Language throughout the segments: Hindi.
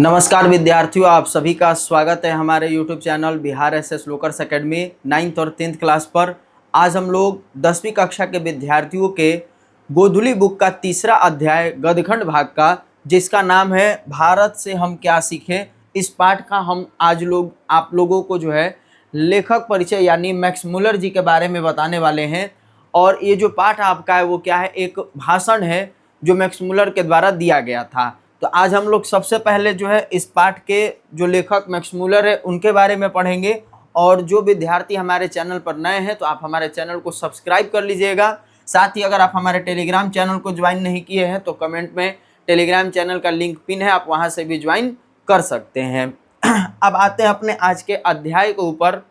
नमस्कार विद्यार्थियों, आप सभी का स्वागत है हमारे YouTube channel Bihar SS lockers academy 9th और 10th क्लास पर। आज हम लोग 10वीं कक्षा के विद्यार्थियों के गोधुली बुक का तीसरा अध्याय गदखंड भाग का, जिसका नाम है भारत से हम क्या सीखें, इस पाठ का हम आज आप लोगों को जो है लेखक परिचय यानी मैक्स मुलर जी के बारे में बताने वाले हैं। और ये जो पाठ आपका है वो क्या है, एक भाषण है जो मैक्स मुलर के द्वारा दिया गया था। तो आज हम लोग सबसे पहले जो है इस पाठ के जो लेखक मैक्स मुलर है उनके बारे में पढ़ेंगे। और जो विद्यार्थी हमारे चैनल पर नए हैं तो आप हमारे चैनल को सब्सक्राइब कर लीजिएगा। साथ ही अगर आप हमारे टेलीग्राम चैनल को ज्वाइन नहीं किए हैं तो कमेंट में टेलीग्राम चैनल का लिंक पिन है, आप वहां से भी ज्वाइन कर सकते हैं। अब आते हैं अपने आज के अध्याय के ऊपर।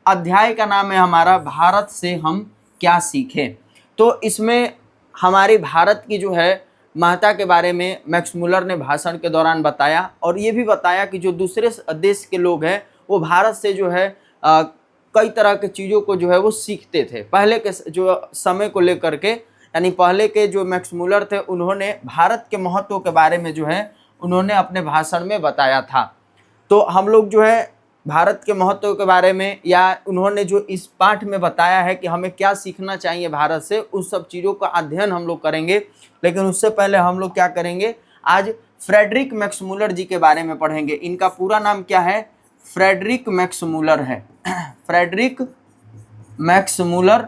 अध्याय का नाम है हमारा भारत से हम क्या सीखें। तो इसमें हमारे भारत की जो है महत्ता के बारे में मैक्स मुलर ने भाषण के दौरान बताया, और ये भी बताया कि जो दूसरे देश के लोग हैं वो भारत से जो है कई तरह के चीज़ों को जो है वो सीखते थे। पहले के जो समय को लेकर के, यानी पहले के जो मैक्स मुलर थे उन्होंने भारत के महत्व के बारे में जो है उन्होंने अपने भाषण में बताया था। तो हम लोग जो है भारत के महत्व के बारे में, या उन्होंने जो इस पाठ में बताया है कि हमें क्या सीखना चाहिए भारत से, उस सब चीज़ों का अध्ययन हम लोग करेंगे। लेकिन उससे पहले हम लोग क्या करेंगे, आज फ्रेडरिक मैक्स मुलर जी के बारे में पढ़ेंगे। इनका पूरा नाम क्या है, फ्रेडरिक मैक्स मुलर है। फ्रेडरिक मैक्स मुलर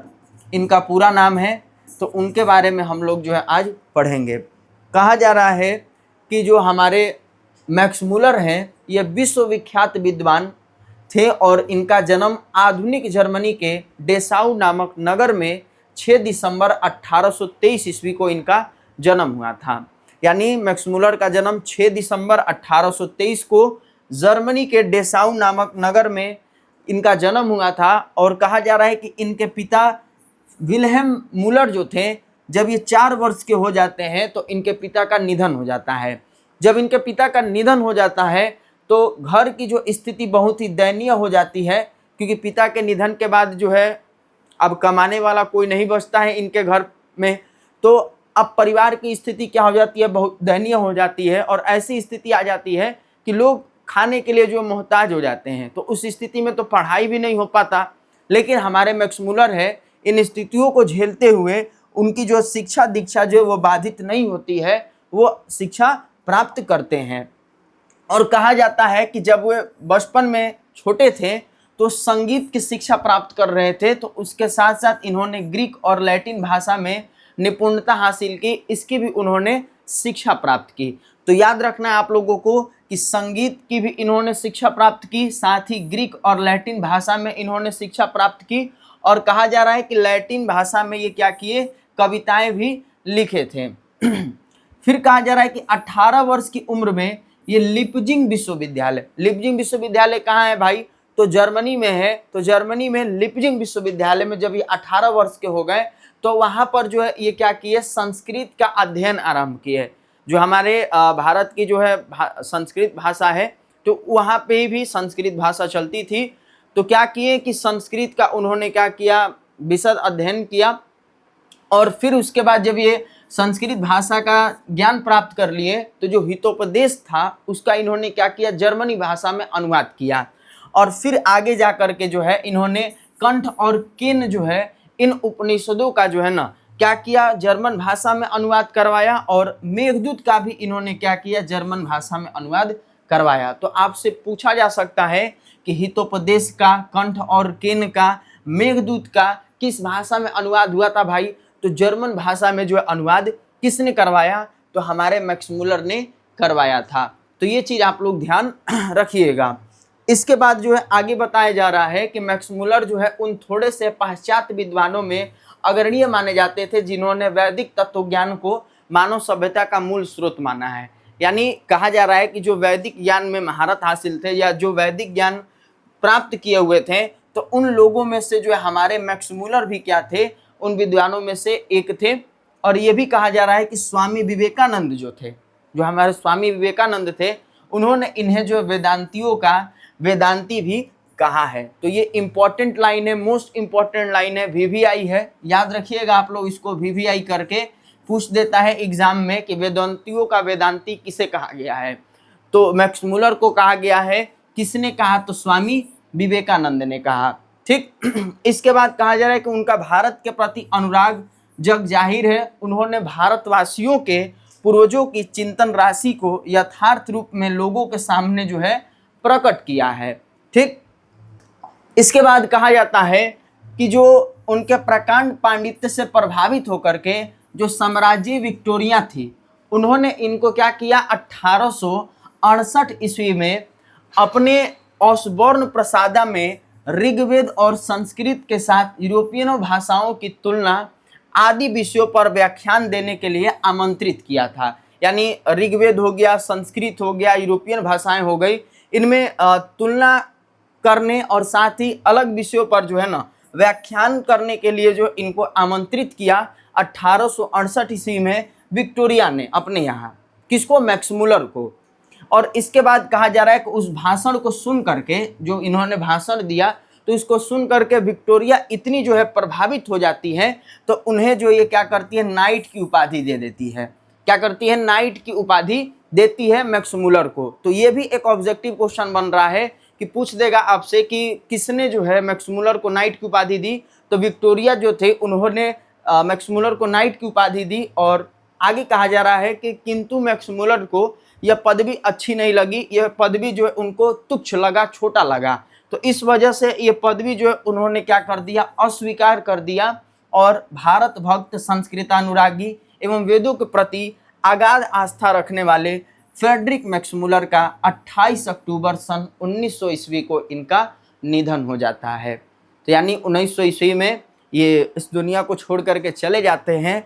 इनका पूरा नाम है। तो उनके बारे में हम लोग जो है आज पढ़ेंगे। कहा जा रहा है कि जो हमारे मैक्स मुलर हैं ये विश्वविख्यात विद्वान थे, और इनका जन्म आधुनिक जर्मनी के डेसाउ नामक नगर में 6 दिसंबर 1823 ईस्वी को इनका जन्म हुआ था। यानी मैक्स मुलर का जन्म 6 दिसंबर 1823 को जर्मनी के डेसाउ नामक नगर में इनका जन्म हुआ था। और कहा जा रहा है कि इनके पिता विल्हेम मुलर जो थे, जब ये 4 वर्ष के हो जाते हैं तो इनके पिता का निधन हो जाता है। जब इनके पिता का निधन हो जाता है तो घर की जो स्थिति बहुत ही दयनीय हो जाती है, क्योंकि पिता के निधन के बाद जो है अब कमाने वाला कोई नहीं बचता है इनके घर में। तो अब परिवार की स्थिति क्या हो जाती है, बहुत दयनीय हो जाती है। और ऐसी स्थिति आ जाती है कि लोग खाने के लिए जो मोहताज हो जाते हैं। तो उस स्थिति में तो पढ़ाई भी नहीं हो पाता। लेकिन हमारे मैक्स मुलर है इन स्थितियों को झेलते हुए उनकी जो शिक्षा दीक्षा जो वो बाधित नहीं होती है, वो शिक्षा प्राप्त करते हैं। और कहा जाता है कि जब वे बचपन में छोटे थे तो संगीत की शिक्षा प्राप्त कर रहे थे, तो उसके साथ साथ इन्होंने ग्रीक और लैटिन भाषा में निपुणता हासिल की, इसकी भी उन्होंने शिक्षा प्राप्त की। तो याद रखना है आप लोगों को कि संगीत की भी इन्होंने शिक्षा प्राप्त की, साथ ही ग्रीक और लैटिन भाषा में इन्होंने शिक्षा प्राप्त की। और कहा जा रहा है कि लैटिन भाषा में ये क्या किए, कविताएं भी लिखे थे। फिर कहा जा रहा है कि 18 वर्ष की उम्र में ये लिपजिंग विश्वविद्यालय कहाँ है भाई, तो जर्मनी में है। तो जर्मनी में लिपजिंग विश्वविद्यालय में जब ये 18 वर्ष के हो गए तो वहाँ पर जो है ये क्या किए, संस्कृत का अध्ययन आरंभ किए। जो हमारे भारत की जो है संस्कृत भाषा है, तो वहाँ पे भी संस्कृत भाषा चलती थी। तो क्या किए कि संस्कृत का उन्होंने क्या किया, विशद अध्ययन किया। और फिर उसके बाद जब ये संस्कृत भाषा का ज्ञान प्राप्त कर लिए तो जो हितोपदेश था उसका इन्होंने क्या किया, जर्मनी भाषा में अनुवाद किया। और फिर आगे जा कर के जो है इन्होंने कंठ और केन जो है इन उपनिषदों का जो है ना क्या किया, जर्मन भाषा में अनुवाद करवाया। और मेघदूत का भी इन्होंने क्या किया, जर्मन भाषा में अनुवाद करवाया। तो आपसे पूछा जा सकता है कि हितोपदेश का, कंठ और केन का, मेघदूत का किस भाषा में अनुवाद हुआ था भाई, तो जर्मन भाषा में जो है अनुवाद किसने करवाया, तो हमारे मैक्स मुलर ने करवाया था। तो ये चीज़ आप लोग ध्यान रखिएगा। इसके बाद जो है आगे बताया जा रहा है कि मैक्स मुलर जो है उन थोड़े से पाश्चात्य विद्वानों में अग्रणीय माने जाते थे जिन्होंने वैदिक तत्वज्ञान को मानव सभ्यता का मूल स्रोत माना है। यानी कहा जा रहा है कि जो वैदिक ज्ञान में महारत हासिल थे या जो वैदिक ज्ञान प्राप्त किए हुए थे, तो उन लोगों में से जो है हमारे मैक्स मुलर भी क्या थे, उन विद्वानों में से एक थे। और ये भी कहा जा रहा है कि स्वामी विवेकानंद जो थे, जो हमारे स्वामी विवेकानंद थे, उन्होंने इन्हें जो वेदांतियों का वेदांती भी कहा है। तो ये इंपॉर्टेंट लाइन है, मोस्ट इंपॉर्टेंट लाइन है, वीवीआई है, याद रखिएगा आप लोग इसको। वीवीआई करके पूछ देता है एग्जाम में कि वेदांतियों का वेदांती किसे कहा गया है। तो मैक्स मुलर को कहा गया है, किसने कहा? तो स्वामी विवेकानंद ने कहा। ठीक। इसके बाद कहा जा रहा है कि उनका भारत के प्रति अनुराग जग जाहिर है। उन्होंने भारतवासियों के पूर्वजों की चिंतन राशि को यथार्थ रूप में लोगों के सामने जो है प्रकट किया है। ठीक। इसके बाद कहा जाता है कि जो उनके प्रकांड पांडित्य से प्रभावित होकर के जो साम्राज्य विक्टोरिया थी, उन्होंने इनको क्या किया? 1868 ईस्वी में अपने ऑसबॉर्न प्रसादा में ऋग्वेद और संस्कृत के साथ यूरोपियन भाषाओं की तुलना आदि विषयों पर व्याख्यान देने के लिए आमंत्रित किया था। यानी ऋग्वेद हो गया, संस्कृत हो गया, यूरोपियन भाषाएं हो गई, इनमें तुलना करने और साथ ही अलग विषयों पर जो है ना व्याख्यान करने के लिए जो इनको आमंत्रित किया 1868 ईस्वी में विक्टोरिया ने अपने यहाँ। किसको? मैक्स मुलर को। और इसके बाद कहा जा रहा है कि उस भाषण को सुन करके, जो इन्होंने भाषण दिया, तो इसको सुन करके विक्टोरिया इतनी जो है प्रभावित हो जाती है, तो उन्हें जो ये क्या करती है? नाइट की उपाधि दे देती है। क्या करती है? नाइट की उपाधि देती है मैक्स मुलर को। तो ये भी एक ऑब्जेक्टिव क्वेश्चन बन रहा है कि पूछ देगा आपसे कि किसने जो है मैक्स मुलर को नाइट की उपाधि दी? तो विक्टोरिया जो थे उन्होंने मैक्स मुलर को नाइट की उपाधि दी। और आगे कहा जा रहा है कि किंतु मैक्स मुलर को यह पदवी अच्छी नहीं लगी, यह पदवी जो है उनको तुच्छ लगा, छोटा लगा। तो इस वजह से ये पदवी जो है उन्होंने क्या कर दिया? अस्वीकार कर दिया। और भारत भक्त, संस्कृतानुरागी एवं वेदों के प्रति अगाध आस्था रखने वाले फ्रेडरिक मैक्स मुलर का 28 अक्टूबर सन 1900 ईस्वी को इनका निधन हो जाता है। तो यानी 1900 ईस्वी में ये इस दुनिया को छोड़ करके चले जाते हैं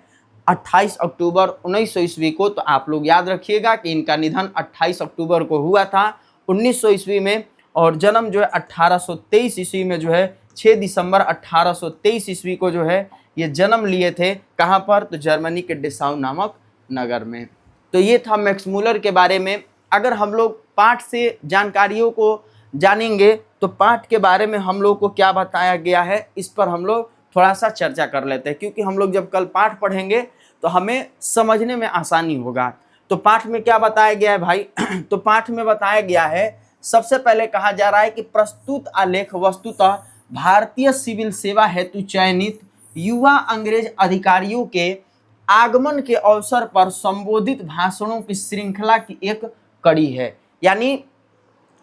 28 अक्टूबर 1900 ईस्वी को। तो आप लोग याद रखिएगा कि इनका निधन 28 अक्टूबर को हुआ था 1900 ईस्वी में, और जन्म जो है 1823 ईस्वी में जो है 6 दिसंबर 1823 ईस्वी को जो है ये जन्म लिए थे। कहाँ पर? तो जर्मनी के डेसाउ नामक नगर में। तो ये था मैक्स मुलर के बारे में। अगर हम लोग पाठ से जानकारियों को जानेंगे तो पाठ के बारे में हम लोग को क्या बताया गया है, इस पर हम लोग थोड़ा सा चर्चा कर लेते हैं, क्योंकि हम लोग जब कल पाठ पढ़ेंगे तो हमें समझने में आसानी होगा। तो पाठ में क्या बताया गया है भाई? तो पाठ में बताया गया है, सबसे पहले कहा जा रहा है कि प्रस्तुत आलेख वस्तुतः भारतीय सिविल सेवा हेतु चयनित युवा अंग्रेज अधिकारियों के आगमन के अवसर पर संबोधित भाषणों की श्रृंखला की एक कड़ी है। यानी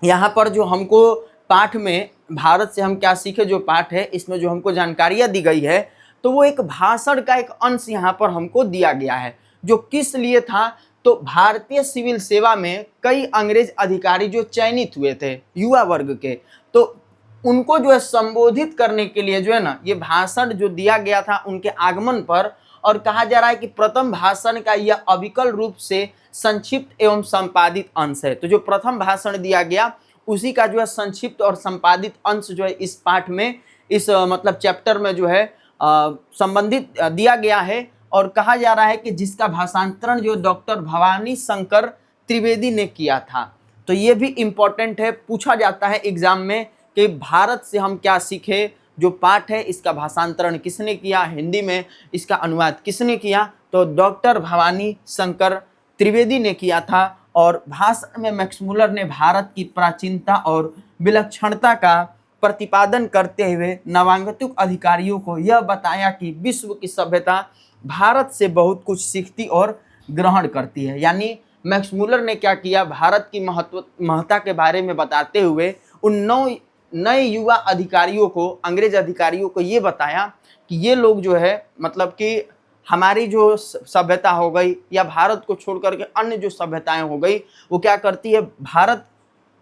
यहाँ पर जो हमको पाठ में भारत से हम क्या सीखे, जो पाठ है इसमें जो हमको जानकारियाँ दी गई है, तो वो एक भाषण का एक अंश यहाँ पर हमको दिया गया है। जो किस लिए था? तो भारतीय सिविल सेवा में कई अंग्रेज अधिकारी जो चयनित हुए थे युवा वर्ग के, तो उनको जो है संबोधित करने के लिए जो है ना ये भाषण जो दिया गया था उनके आगमन पर। और कहा जा रहा है कि प्रथम भाषण का यह अविकल रूप से संक्षिप्त एवं संपादित अंश है। तो जो प्रथम भाषण दिया गया उसी का जो है संक्षिप्त और संपादित अंश जो है इस पाठ में, इस मतलब चैप्टर में जो है संबंधित दिया गया है। और कहा जा रहा है कि जिसका भाषांतरण जो डॉक्टर भवानी शंकर त्रिवेदी ने किया था। तो ये भी इम्पोर्टेंट है, पूछा जाता है एग्जाम में कि भारत से हम क्या सीखे। जो पाठ है इसका भाषांतरण किसने किया, हिंदी में इसका अनुवाद किसने किया? तो डॉक्टर भवानी शंकर त्रिवेदी ने किया था। और भाषण में मैक्स मुलर ने भारत की प्राचीनता और विलक्षणता का प्रतिपादन करते हुए नवागंतुक अधिकारियों को यह बताया कि विश्व की सभ्यता भारत से बहुत कुछ सीखती और ग्रहण करती है। यानी मैक्स मुलर ने क्या किया? भारत की महत्ता के बारे में बताते हुए उन नए युवा अधिकारियों को, अंग्रेज अधिकारियों को ये बताया कि ये लोग जो है मतलब कि हमारी जो सभ्यता हो गई या भारत को छोड़ करके अन्य जो सभ्यताएं हो गई, वो क्या करती है? भारत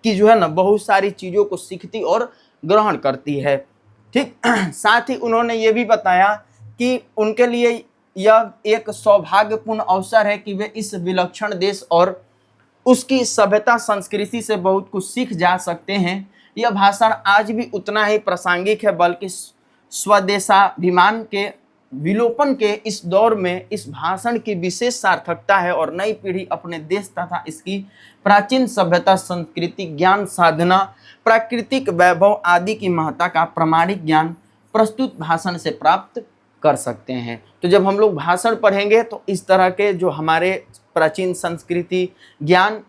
की जो है ना बहुत सारी चीज़ों को सीखती और ग्रहण करती है। ठीक। साथ ही उन्होंने ये भी बताया कि उनके लिए यह एक सौभाग्यपूर्ण अवसर है कि वे इस विलक्षण देश और उसकी सभ्यता संस्कृति से बहुत कुछ सीख जा सकते हैं। यह भाषण आज भी उतना ही प्रासंगिक है, बल्कि स्वदेशाभिमान के विलोपन के इस दौर में इस भाषण की विशेष सार्थकता है और नई पीढ़ी अपने देश तथा इसकी प्राचीन सभ्यता, संस्कृति, ज्ञान साधना, प्राकृतिक वैभव आदि की महत्ता का प्रामाणिक ज्ञान प्रस्तुत भाषण से प्राप्त कर सकते हैं। तो जब हम लोग भाषण पढ़ेंगे तो इस तरह के जो हमारे प्राचीन संस्कृति, ज्ञान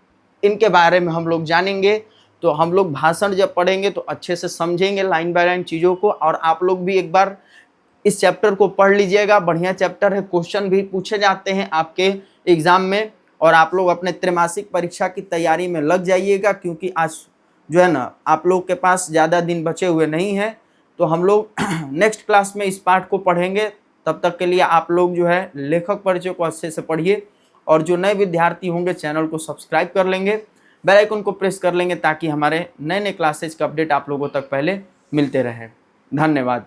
इनके बारे में हम लोग जानेंगे। तो हम लोग भाषण जब पढ़ेंगे तो अच्छे से समझेंगे लाइन बाय लाइन चीज़ों को, और आप लोग भी एक बार इस चैप्टर को पढ़ लीजिएगा। बढ़िया चैप्टर है, क्वेश्चन भी पूछे जाते हैं आपके एग्जाम में, और आप लोग अपने त्रैमासिक परीक्षा की तैयारी में लग जाइएगा, क्योंकि आज जो है ना आप लोग के पास ज़्यादा दिन बचे हुए नहीं हैं। तो हम लोग नेक्स्ट क्लास में इस पार्ट को पढ़ेंगे। तब तक के लिए आप लोग जो है लेखक परिचय को अच्छे से पढ़िए, और जो नए विद्यार्थी होंगे चैनल को सब्सक्राइब कर लेंगे, बेल आइकन को प्रेस कर लेंगे, ताकि हमारे नए नए क्लासेज का अपडेट आप लोगों तक पहले मिलते रहे। धन्यवाद।